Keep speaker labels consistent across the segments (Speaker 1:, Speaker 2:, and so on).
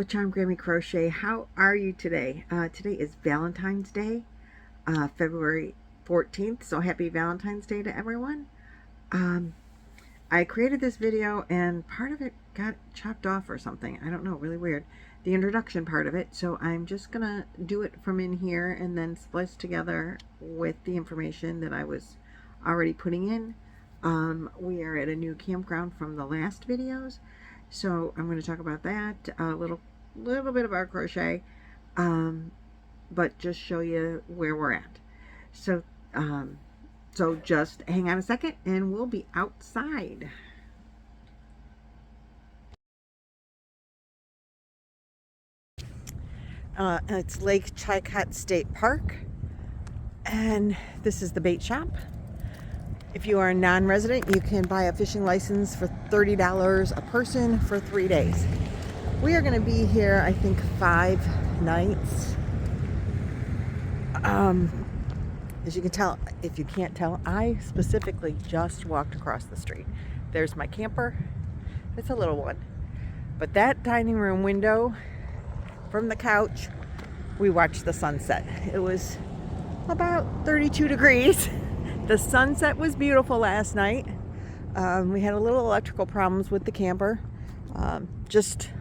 Speaker 1: with Charm Grammy Crochet. How are you today? Today is Valentine's Day, February 14th, so happy Valentine's Day to everyone. I created this video and part of it got chopped off or something. I don't know, really weird. The introduction part of it, so I'm just gonna do it from in here and then splice together with the information that I was already putting in. We are at a new campground from the last videos, so I'm going to talk about that, a little bit about crochet, but just show you where we're at. So so just hang on a second and we'll be outside. It's Lake Chilkat State Park, and this is the bait shop. If you are a non-resident, you can buy a fishing license for $30 a person for 3 days. We are going to be here, I think, 5 nights. As you can tell, if you can't tell, I specifically just walked across the street. There's my camper. It's a little one. But that dining room window, from the couch, we watched the sunset. It was about 32 degrees. The sunset was beautiful last night. We had a little electrical problems with the camper. Just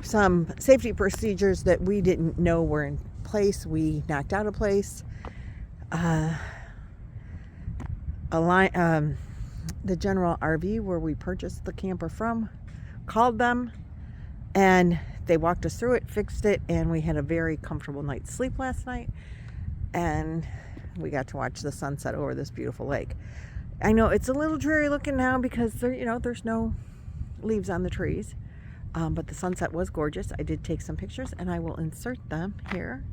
Speaker 1: some safety procedures that we didn't know were in place. We knocked out of place. The general RV where we purchased the camper from called them, and they walked us through it, fixed it, and we had a very comfortable night's sleep last night. And we got to watch the sunset over this beautiful lake. I know it's a little dreary looking now because there's no leaves on the trees, but the sunset was gorgeous. I did take some pictures and I will insert them here.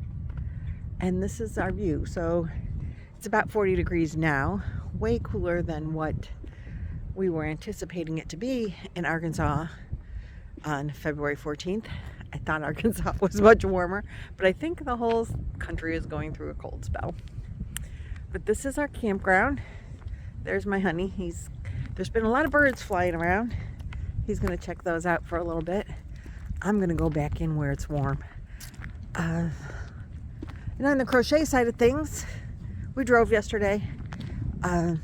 Speaker 1: And this is our view. So it's about 40 degrees now, way cooler than what we were anticipating it to be in Arkansas on February 14th. I thought Arkansas was much warmer, but I think the whole country is going through a cold spell. But this is our campground. There's my honey. There's been a lot of birds flying around. He's going to check those out for a little bit. I'm going to go back in where it's warm. And on the crochet side of things, we drove yesterday. I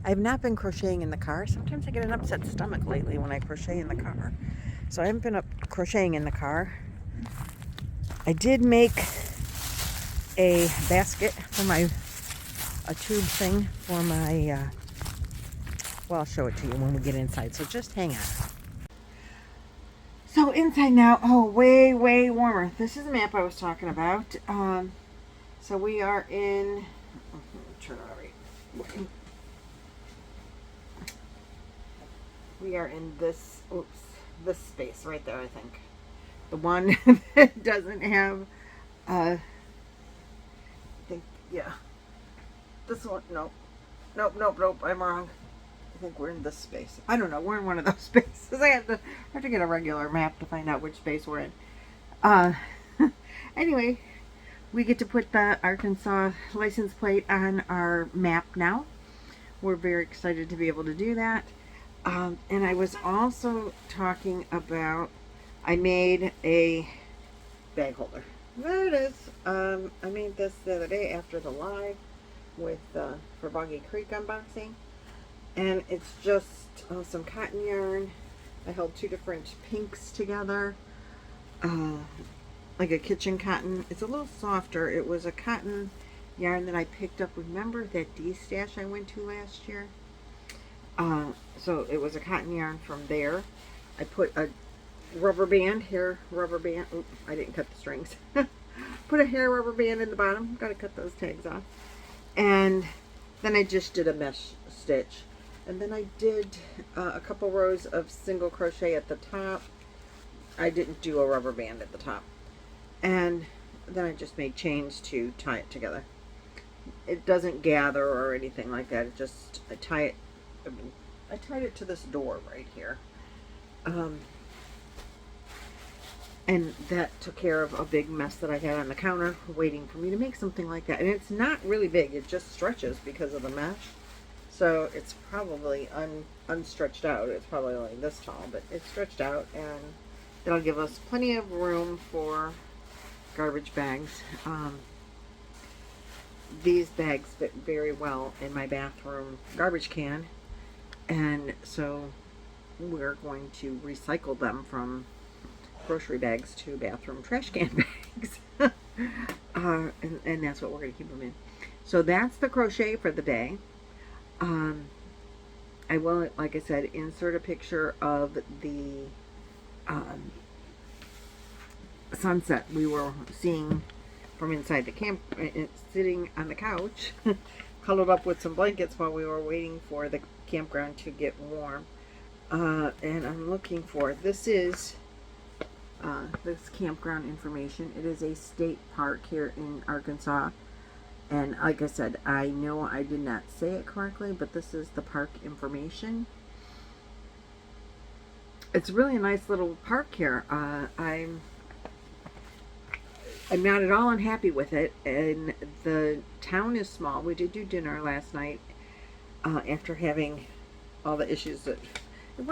Speaker 1: have not been crocheting in the car. Sometimes I get an upset stomach lately when I crochet in the car. So I haven't been crocheting in the car. I did make a basket for a tube thing for my, well, I'll show it to you when we get inside, so just hang on. So inside now, oh, way warmer. This is the map I was talking about. So we are in, turn it right. We are in this space right there, I think. The one that doesn't have, I think, yeah. This one, nope, I'm wrong. I think we're in this space. I don't know, we're in one of those spaces. I have to get a regular map to find out which space we're in. Anyway, we get to put the Arkansas license plate on our map now. We're very excited to be able to do that. And I was also talking about, I made a bag holder. There it is. I made this the other day after the live with for Boggy Creek unboxing, and it's just some cotton yarn. I held 2 different pinks together, like a kitchen cotton. It's a little softer. It was a cotton yarn that I picked up. Remember that D-stash I went to last year? So it was a cotton yarn from there. I put a rubber band, hair rubber band. Oops, I didn't cut the strings. Put a hair rubber band in the bottom. Got to cut those tags off. And then I just did a mesh stitch. And then I did a couple rows of single crochet at the top. I didn't do a rubber band at the top. And then I just made chains to tie it together. It doesn't gather or anything like that. It just, I tied it to this door right here. And that took care of a big mess that I had on the counter waiting for me to make something like that. And it's not really big. It just stretches because of the mesh. So it's probably unstretched out. It's probably only this tall, but it's stretched out. And it'll give us plenty of room for garbage bags. These bags fit very well in my bathroom garbage can, and so we're going to recycle them from grocery bags to bathroom trash can bags. And that's what we're going to keep them in. So that's the crochet for the day. I will, like I said, insert a picture of the sunset we were seeing from inside the camp, sitting on the couch, cuddled up with some blankets while we were waiting for the campground to get warm. And I'm looking for, this is this campground information. It is a state park here in Arkansas. And like I said, I know I did not say it correctly, but this is the park information. It's really a nice little park here. I'm not at all unhappy with it, and the town is small. We did do dinner last night after having all the issues that it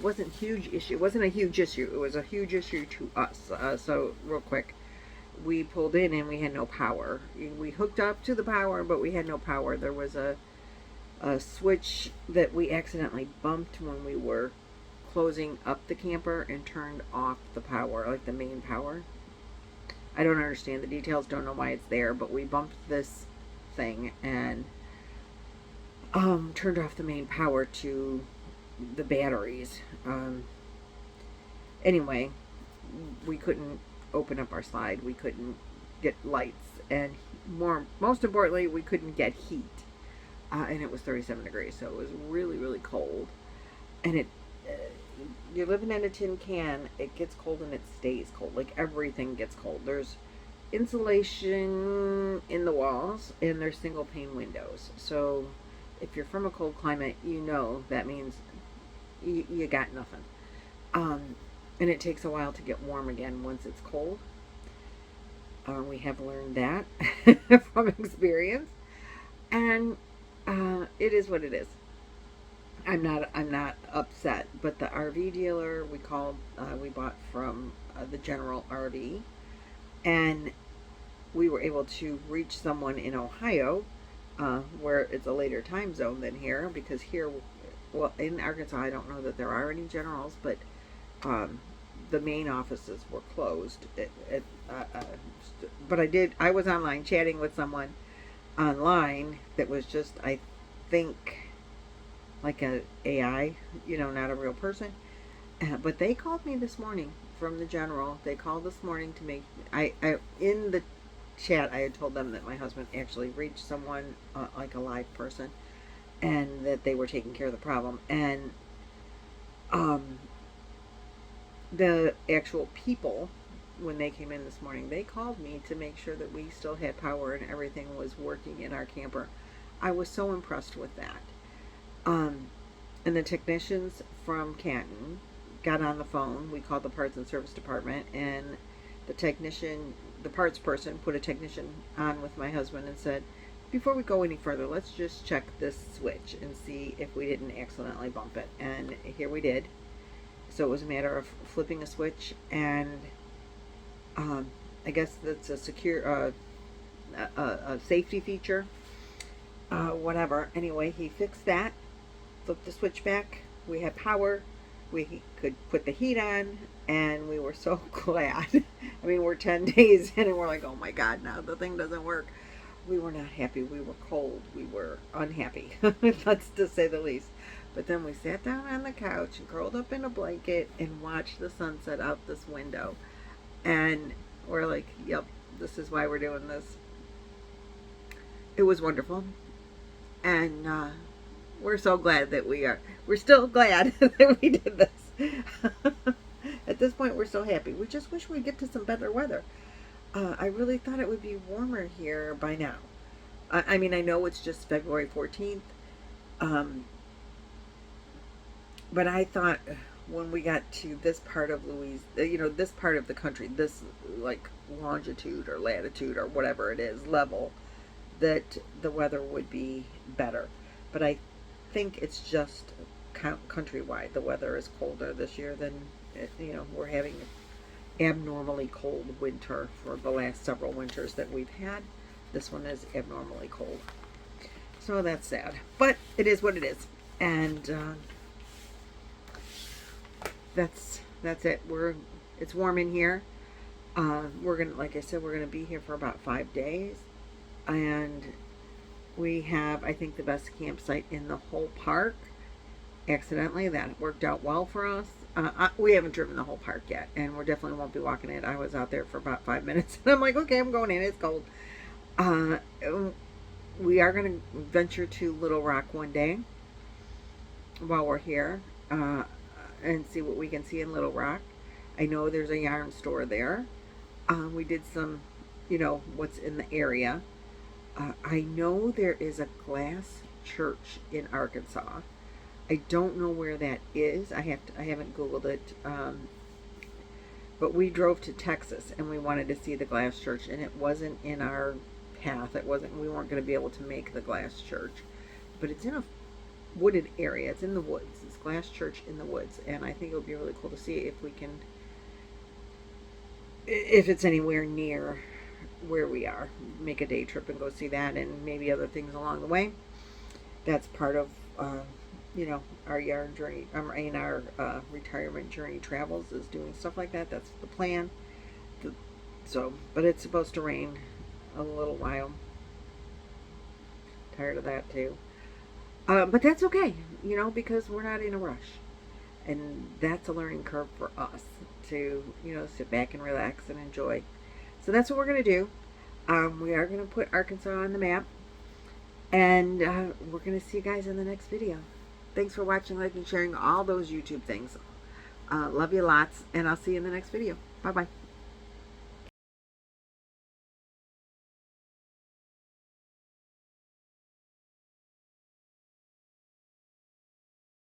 Speaker 1: wasn't huge issue. It wasn't a huge issue. It was a huge issue to us. So real quick, we pulled in and we had no power. We hooked up to the power, but we had no power. There was a switch that we accidentally bumped when we were closing up the camper and turned off the power, like the main power. I don't understand the details, don't know why it's there, but we bumped this thing and turned off the main power to the batteries. Anyway, we couldn't open up our slide. We couldn't get lights, and most importantly, we couldn't get heat. And it was 37 degrees, so it was really, really cold. And you're living in a tin can, it gets cold and it stays cold. Like, everything gets cold. There's insulation in the walls, and there's single pane windows. So if you're from a cold climate, you know that means you got nothing. And it takes a while to get warm again once it's cold. We have learned that from experience. And it is what it is. I'm not upset, but the RV dealer we bought from the General RV, and we were able to reach someone in Ohio, where it's a later time zone than here, because here, well, in Arkansas, I don't know that there are any Generals, but the main offices were closed. But I was online chatting with someone online that was just, I think, like a AI, not a real person. But they called me this morning from the General. They called this morning to make, in the chat, I had told them that my husband actually reached someone, like a live person, and that they were taking care of the problem. And the actual people, when they came in this morning, they called me to make sure that we still had power and everything was working in our camper. I was so impressed with that. And the technicians from Canton got on the phone. We called the parts and service department, and the parts person put a technician on with my husband and said, before we go any further, let's just check this switch and see if we didn't accidentally bump it. And here we did. So it was a matter of flipping a switch, and I guess that's a secure, a safety feature, whatever. Anyway, he fixed that, flipped the switch back. We had power. We could put the heat on, and we were so glad. I mean, we're 10 days in, and we're like, oh my God, now the thing doesn't work. We were not happy. We were cold. We were unhappy. That's to say the least. But then we sat down on the couch and curled up in a blanket and watched the sunset out this window. And we're like, yep, this is why we're doing this. It was wonderful. And we're so glad that we're still glad that we did this. At this point, we're so happy. We just wish we'd get to some better weather. I really thought it would be warmer here by now. I mean, I know it's just February 14th. But I thought when we got to this part of this part of the country, this like longitude or latitude or whatever it is, level, that the weather would be better. But I think it's just countrywide. The weather is colder this year than, we're having abnormally cold winter for the last several winters that we've had. This one is abnormally cold. So that's sad. But it is what it is. And that's it. It's warm in here. We're gonna, like I said, we're gonna be here for about 5 days, and we have, I think, the best campsite in the whole park. Accidentally, that worked out well for us. We haven't driven the whole park yet, and we definitely won't be walking it. I was out there for about 5 minutes, and I'm like, okay, I'm going in. It's cold. We are gonna venture to Little Rock one day while we're here, and see what we can see in Little Rock. I know there's a yarn store there. We did some, what's in the area. I know there is a glass church in Arkansas. I don't know where that is. I haven't Googled it. But we drove to Texas and we wanted to see the glass church, and it wasn't in our path. We weren't going to be able to make the glass church. But it's in a wooded area. It's in the woods. It's glass church in the woods, and I think it would be really cool to see if it's anywhere near where we are. Make a day trip and go see that, and maybe other things along the way. That's part of our yarn journey, in our retirement journey travels, is doing stuff like that. That's the plan. But it's supposed to rain a little while. Tired of that too. But that's okay, because we're not in a rush. And that's a learning curve for us to, sit back and relax and enjoy. So that's what we're going to do. We are going to put Arkansas on the map. And we're going to see you guys in the next video. Thanks for watching, liking, sharing all those YouTube things. Love you lots. And I'll see you in the next video. Bye-bye.